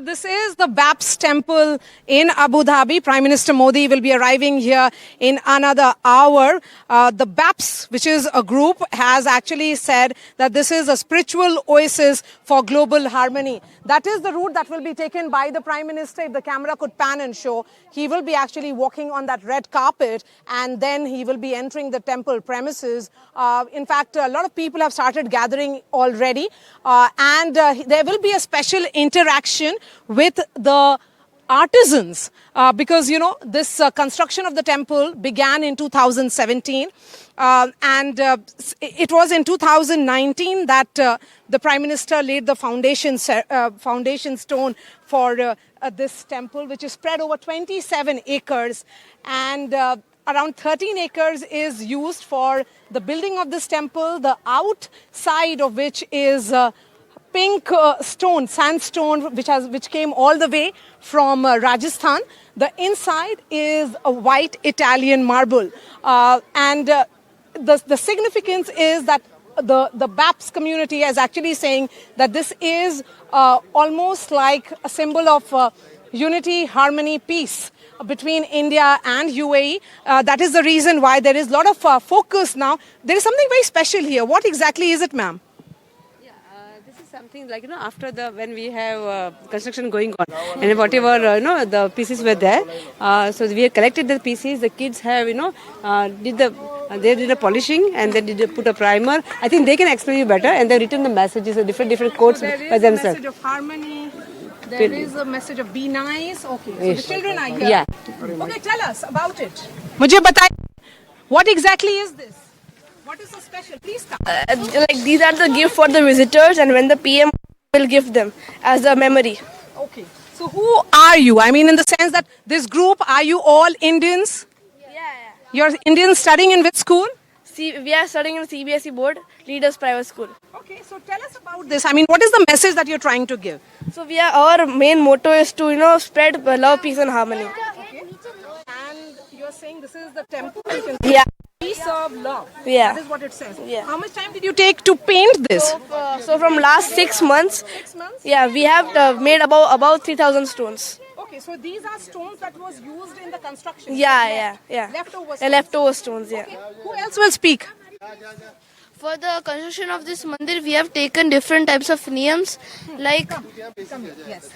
This is the Baps temple in Abu Dhabi. Prime Minister Modi will be arriving here in another hour. The Baps, which is a group, has actually said that this is a spiritual oasis for global harmony. That is the route that will be taken by the Prime Minister. If the camera could pan and show, he will be actually walking on that red carpet and then he will be entering the temple premises. In fact, a lot of people have started gathering already and there will be a special interaction with the artisans because, you know, this construction of the temple began in 2017 and it was in 2019 that the Prime Minister laid the foundation stone for this temple, which is spread over 27 acres and around 13 acres is used for the building of this temple, the outside of which is pink stone, sandstone, which came all the way from Rajasthan. The inside is a white Italian marble. The significance is that the Baps community is actually saying that this is almost like a symbol of unity, harmony, peace between India and UAE. That is the reason why there is a lot of focus now. There is something very special here. What exactly is it, ma'am? Something like, you know, after when we have construction going on and whatever, the pieces were there. So we have collected the pieces. The kids have, they did a polishing and then put a primer. I think they can explain you better, and they've written the messages, different quotes by themselves. There is a message of harmony. There is a message of be nice. Okay, so the children are here. Yeah. Okay, tell us about it. Mujhe bataiye, what exactly is this? What is so special? Please come. Like these are the gift for the visitors, and when the PM will give them as a memory. Okay. So who are you? I mean, in the sense that this group, are you all Indians? Yeah. You're Indians studying in which school? We are studying in CBSE board, Leaders Private School. Okay. So tell us about this. I mean, what is the message that you're trying to give? So our main motto is to spread love, peace, and harmony. Okay. And you're saying this is the temple. Yeah. Peace of love. Yeah. That is what it says. Yeah. How much time did you take to paint this? So from last 6 months. 6 months? Yeah, we have made about 3,000 stones. Okay, so these are stones that was used in the construction. Yeah. Leftover stones. Leftover stones, yeah. Okay. Who else will speak? For the construction of this mandir, we have taken different types of niyams, like Yes.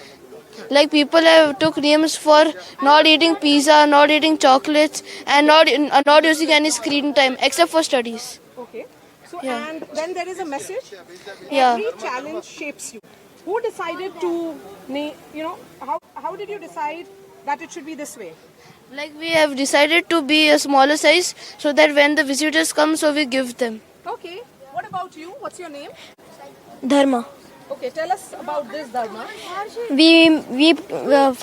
like people have took niyams for not eating pizza, not eating chocolates, and not using any screen time except for studies. Okay. So Yeah. and then there is a message. Yeah. Every challenge shapes you. Who decided to, how did you decide that it should be this way? Like we have decided to be a smaller size so that when the visitors come, so we give them. Okay. What about you? What's your name? Dharma. Okay, tell us about this, Dharma. We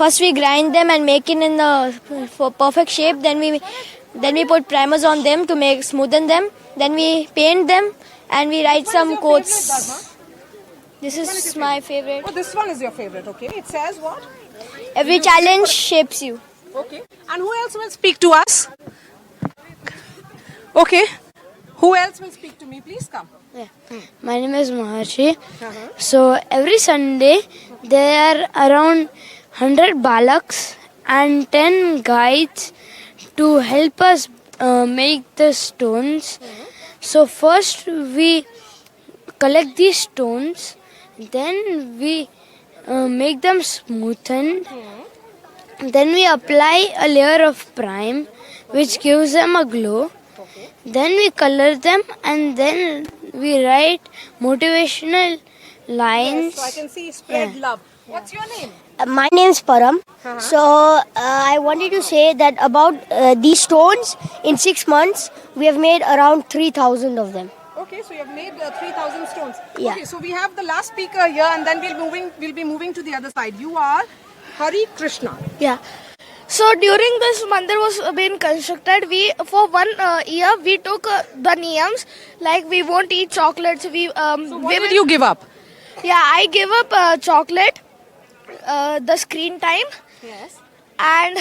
first we grind them and make it in the perfect shape. Then we put primers on them to smoothen them. Then we paint them and we write some quotes. This is my favorite. Oh, this one is your favorite. Okay. It says what? Every challenge shapes you. Okay. And who else will speak to us? Okay. Who else will speak to me? Please come. My name is Maharshi. So every Sunday there are around 100 balaks and 10 guides to help us make the stones. So first we collect these stones, then we make them smoothened. Then we apply a layer of prime which gives them a glow. Then we color them and then we write motivational lines. Yes, so I can see spread love. What's your name? My name is Param. So I wanted to say that about these stones, in 6 months, we have made around 3,000 of them. Okay, so you have made 3,000 stones. Yeah. Okay, so we have the last speaker here and then we'll be moving to the other side. You are Hari Krishna. Yeah. So during this mandir was being constructed, we for 1 year we took the niyams, like we won't eat chocolates. So what did you give up? Yeah, I gave up chocolate, the screen time, Yes. and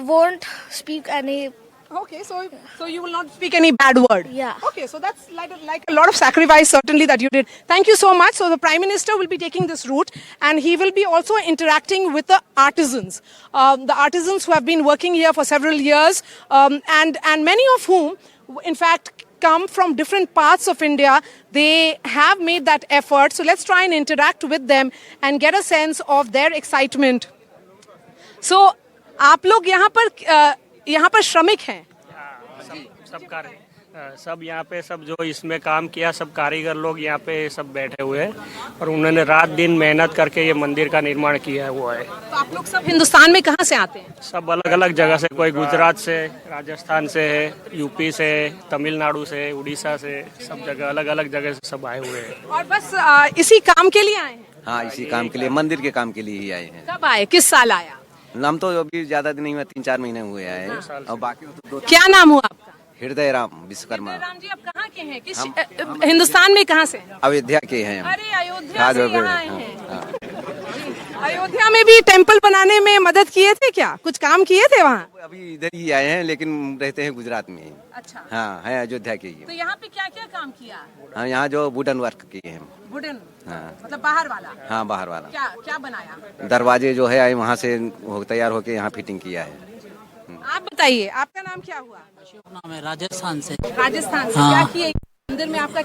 won't speak any Okay, so you will not speak any bad word. Yeah. Okay, so that's like a lot of sacrifice certainly that you did. Thank you so much. So the Prime Minister will be taking this route, and he will be also interacting with the artisans who have been working here for several years, and many of whom, in fact, come from different parts of India. They have made that effort. So let's try and interact with them and get a sense of their excitement. So आप लोग यहाँ पर श्रमिक हैं। सब यहाँ पे सब जो इसमें काम किया सब कारीगर लोग यहाँ पे सब बैठे हुए हैं और उन्होंने रात दिन मेहनत करके ये मंदिर का निर्माण किया हुआ है। तो आप लोग सब हिंदुस्तान में कहाँ से आते हैं? सब अलग अलग जगह से, कोई गुजरात से, राजस्थान से है, यूपी से, तमिलनाडु से, उड़ीसा से, सब जगह अलग अलग जगह से सब आए हुए हैं। और बस इसी काम के लिए आए हैं? हाँ, इसी काम के लिए, मंदिर के काम के लिए ही आए हैं। कब आए, किस साल आया? नाम तो अभी ज्यादा दिन नहीं हुआ, 3-4 महीने हुए आए हैं और बाकी तो 2। क्या नाम हुआ आपका? हृदय राम विश्वकर्मा। राम जी, आप कहाँ के हैं? किस हिंदुस्तान में कहाँ से? अयोध्या के हैं। अरे अयोध्या से यहाँ आए हैं। अयोध्या में भी टेम्पल बनाने में मदद किए थे क्या? कुछ काम किए थे वहाँ? अभी इधर ही आए हैं लेकिन रहते हैं गुजरात में। अच्छा। हाँ, है अयोध्या के ही। तो यहाँ पे क्या क्या काम किया? हाँ, यहाँ जो वुडन वर्क किए हैं। वुडन? हाँ, मतलब बाहर वाला? हाँ, बाहर वाला। क्या क्या बनाया? दरवाजे जो है वहाँ से तैयार होके यहाँ फिटिंग किया है। आप बताइए, आपका नाम क्या हुआ? नाम है राजस्थान से। राजस्थान से। हाँ। क्या किए मंदिर में? आपका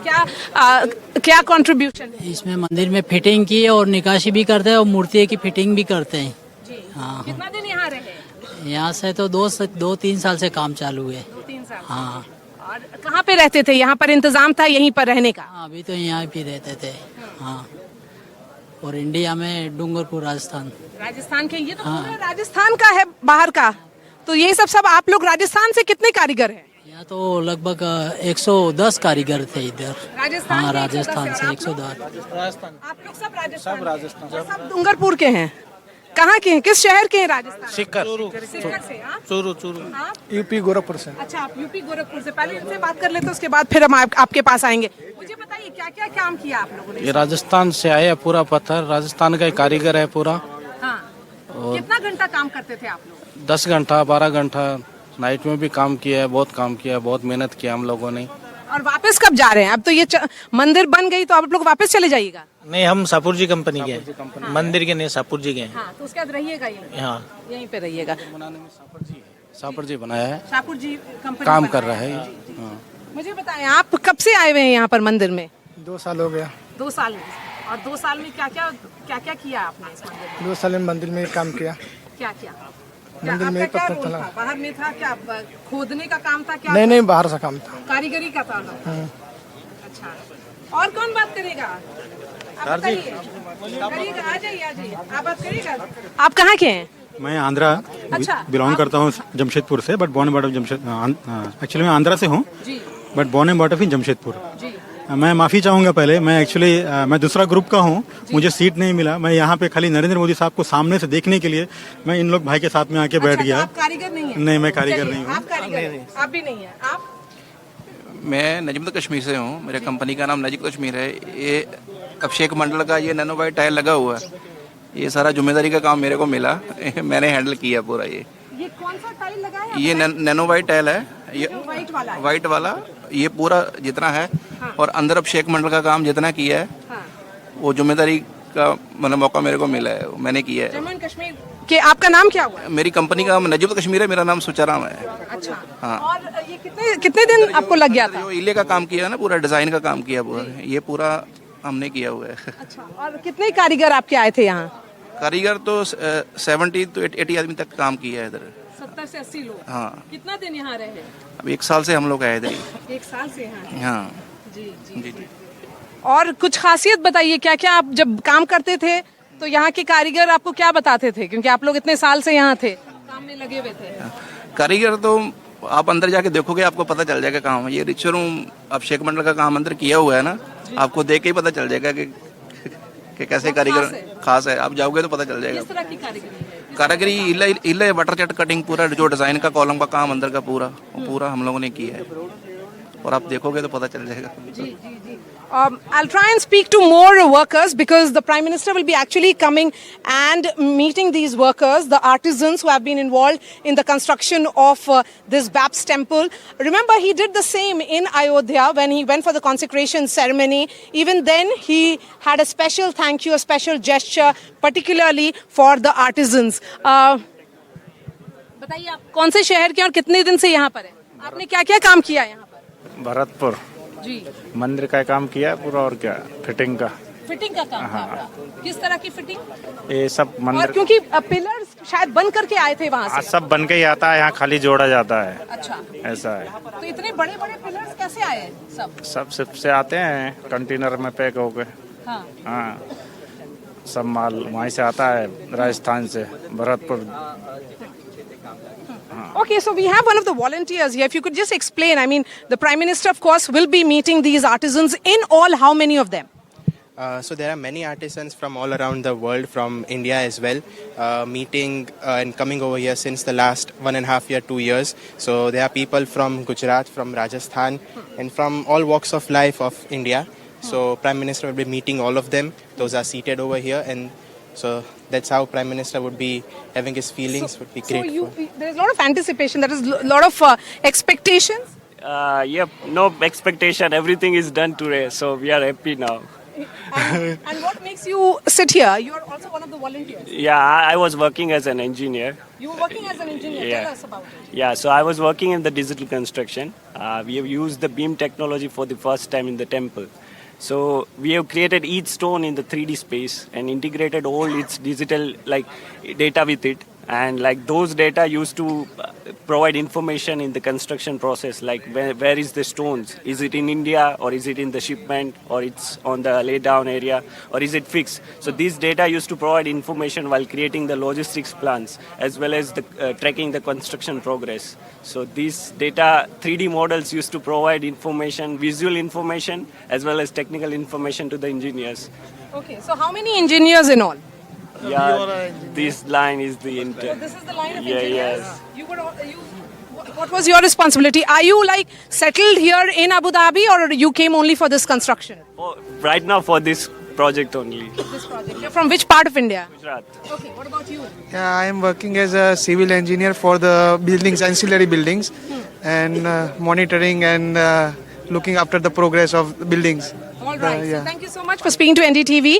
क्या कंट्रीब्यूशन है? इसमें मंदिर में फिटिंग की और निकाशी भी करते हैं और मूर्ति की फिटिंग भी करते हैं। जी। हाँ। कितना दिन यहाँ रहे? यहाँ से तो 2-3 साल से काम चालू है। 2-3 साल। हाँ। और कहाँ पे रहते थे? यहाँ पर इंतजाम था यहीं पर रहने का? हाँ, अभी तो यहाँ भी रहते थे। हाँ। और इंडिया में डूंगरपुर, राजस्थान। राजस्थान के? ये तो हाँ। पूरा राजस्थान का है बाहर का। तो ये सब आप लोग राजस्थान से कितने कारीगर हैं? यहाँ तो लगभग 110 कारीगर थे इधर। राजस्थान? हाँ, के राजस्थान से 110। आप लोग सब राजस्थान? सब डूंगरपुर के हैं? कहाँ के हैं? किस शहर के हैं राजस्थान? सिक्कर से? आप? चूरू यूपी गोरखपुर से। अच्छा, आप यूपी गोरखपुर से। पहले इनसे बात कर लेते हैं, उसके बाद फिर हम आपके पास आएंगे। मुझे बताइए क्या क्या काम किया आप लोगों ने? ये राजस्थान से आया पूरा पत्थर, राजस्थान का कारीगर है पूरा। हाँ। कितना घंटा काम करते थे आप लोग? 10 घंटा 12 घंटा नाइट में भी काम किया है, बहुत काम किया है, बहुत मेहनत किया हम लोगों ने। और वापस कब जा रहे हैं? अब तो ये मंदिर बन गई तो आप लोग वापस चले जाइएगा? नहीं, हम सापुर जी कंपनी के हैं, मंदिर के नहीं, सापुर जी के हैं। हाँ, तो उसके बाद रहिएगा यहीं पे रहिएगा। बनाने में सापुर जी बनाया है, शाहपुर जी कंपनी काम कर रहा है। हाँ। मुझे बताएं, आप कब से आए हुए हैं यहाँ पर मंदिर में? 2 साल हो गया। 2 साल। और 2 साल में क्या क्या किया आपने इस मंदिर में? 2 साल में मंदिर में काम किया। क्या किया? मंदिर में आपका क्या पत्थर रोल था? बाहर में था क्या? खोदने का काम था क्या? नहीं, बाहर से काम था। कारीगरी का था? अच्छा। और कौन बात करेगा? आप बताइए। करिएगा, आ जाइए। आप बात करिएगा। आप कहाँ के हैं? मैं आंध्रा बिलोंग करता हूँ, जमशेदपुर से, but born and born of actually मैं आंध्रा से हूँ, but born and born of in Jamshedpur. मैं माफ़ी चाहूँगा पहले, मैं दूसरा ग्रुप का हूँ, मुझे सीट नहीं मिला। मैं यहाँ पे खाली नरेंद्र मोदी साहब को सामने से देखने के लिए मैं इन लोग भाई के साथ में आके बैठ गया। आप कारीगर नहीं है? नहीं, मैं कारीगर नहीं हूँ। आप कारीगर हैं? आप भी नहीं है? आप? मैं नजमत कश्मीर से हूँ, मेरे कंपनी का नाम नजीब कश्मीर है। ये अभिषेक मंडल का ये नैनो वाइट टाइल लगा हुआ है, ये सारा जिम्मेदारी का काम मेरे को मिला, मैंने हैंडल किया पूरा। ये कौन सा टाइल लगा है? ये नैनो वाइट टाइल है, ये वाइट वाला ये पूरा जितना है। हाँ। और अंदर अभिषेक मंडल का काम जितना किया है। हाँ। वो जिम्मेदारी का मतलब मौका मेरे को मिला है, मैंने किया है। जम्मू एंड कश्मीर के आपका नाम क्या हुआ? मेरी कंपनी का नाम नजीब कश्मीर है, मेरा नाम सुचाराम है। अच्छा। हाँ। और ये कितने दिन आपको लग गया था? जो इले का काम किया ना, पूरा डिजाइन का काम किया पूरा, ये पूरा हमने किया हुआ है। अच्छा। और कितने कारीगर आपके आए थे यहाँ? कारीगर तो 70 to 80 आदमी तक काम किया है इधर। 70 से 80 लोग? हाँ। कितना दिन यहाँ रहे? अब 1 साल से हम लोग आए इधर। 1 साल से यहाँ? हाँ। जी। और कुछ खासियत बताइए, क्या क्या आप जब काम करते थे तो यहाँ के कारीगर आपको क्या बताते थे, क्योंकि आप लोग इतने साल से यहाँ थे, काम में लगे हुए थे? कारीगर तो आप अंदर जाके देखोगे आपको पता चल जाएगा काम। ये रिचुअल अभिषेक मंडल का काम अंदर किया हुआ है ना, आपको देख के ही पता चल जाएगा कि कैसे कारीगर खास है। आप जाओगे तो पता चल जाएगा। किस तरह की कारीगरी है? कारीगरी इले बटर चट कटिंग, पूरा जो डिजाइन का कॉलम का काम अंदर का पूरा हम लोगों ने किया है, और आप देखोगे तो पता चल जाएगा। जी। I'll try and speak to more workers because the Prime Minister will be actually coming and meeting these workers, the artisans who have been involved in the construction of this Baps temple. Remember, he did the same in Ayodhya when he went for the consecration ceremony. Even then, he had a special thank you, a special gesture, particularly for the artisans. बताइए आप कौन से शहर के और कितने दिन से यहाँ पर हैं? आपने क्या-क्या काम किया यहाँ पर? भरतपुर जी मंदिर का काम किया पूरा और क्या फिटिंग का काम था। किस तरह की फिटिंग? ये सब और मंदिर क्योंकि पिलर्स शायद बन करके आए थे वहाँ से। सब बन के ही आता है, यहाँ खाली जोड़ा जाता है। अच्छा, ऐसा है। तो इतने बड़े-बड़े पिलर्स कैसे आए सब? सब से आते हैं कंटेनर में पैक होके। हाँ। हाँ सब माल वहीं से आता है, राजस्थान से, Bharatpur. Okay, so we have one of the volunteers here. If you could just explain, I mean, the Prime Minister, of course, will be meeting these artisans. In all, how many of them? So there are many artisans from all around the world, from India as well, meeting and coming over here since the last 1.5 year, 2 years. So there are people from Gujarat, from Rajasthan, and from all walks of life of India. So Prime Minister will be meeting all of them. Those are seated over here, and so that's how Prime Minister would be having his feelings, would be grateful. So there's a lot of anticipation, there is a lot of expectations. Yep, no expectation. Everything is done today, so we are happy now. And what makes you sit here? You are also one of the volunteers. Yeah, I was working as an engineer. You were working as an engineer. Yeah. Tell us about it. Yeah, so I was working in the digital construction. We have used the beam technology for the first time in the temple. So we have created each stone in the 3D space and integrated all its digital data with it. And those data used to provide information in the construction process, like where is the stones? Is it in India, or is it in the shipment, or it's on the lay down area, or is it fixed? So these data used to provide information while creating the logistics plans, as well as tracking the construction progress. So these data 3D models used to provide information, visual information, as well as technical information to the engineers. Okay, so how many engineers in all? Yeah, this line is the So this is the line of engineers? Yes. What was your responsibility? Are you settled here in Abu Dhabi, or you came only for this construction? Right now for this project only. This project. You're from which part of India? Gujarat. Okay, what about you? Yeah, I am working as a civil engineer for the buildings, ancillary buildings, and monitoring and looking after the progress of the buildings. All right. So thank you so much for speaking to NDTV.